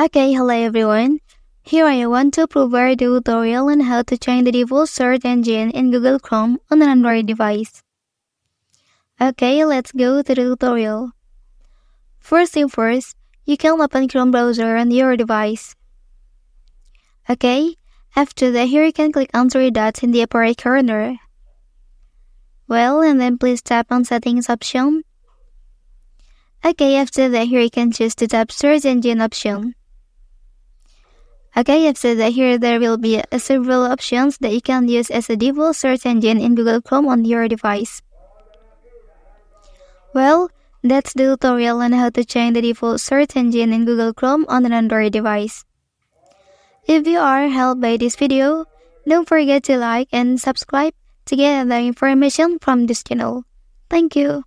Okay, hello everyone. Here I want to provide a tutorial on how to change the default search engine in Google Chrome on an Android device. Okay, let's go to the tutorial. First thing first, you can open Chrome browser on your device. Okay, after that here you can click on three dots in the upper right corner. And then please tap on settings option. Okay, after that here you can choose to tap search engine option. Okay, after that here there will be several options that you can use as a default search engine in Google Chrome on your device. That's the tutorial on how to change the default search engine in Google Chrome on an Android device. If you are helped by this video, don't forget to like and subscribe to get other information from this channel. Thank you.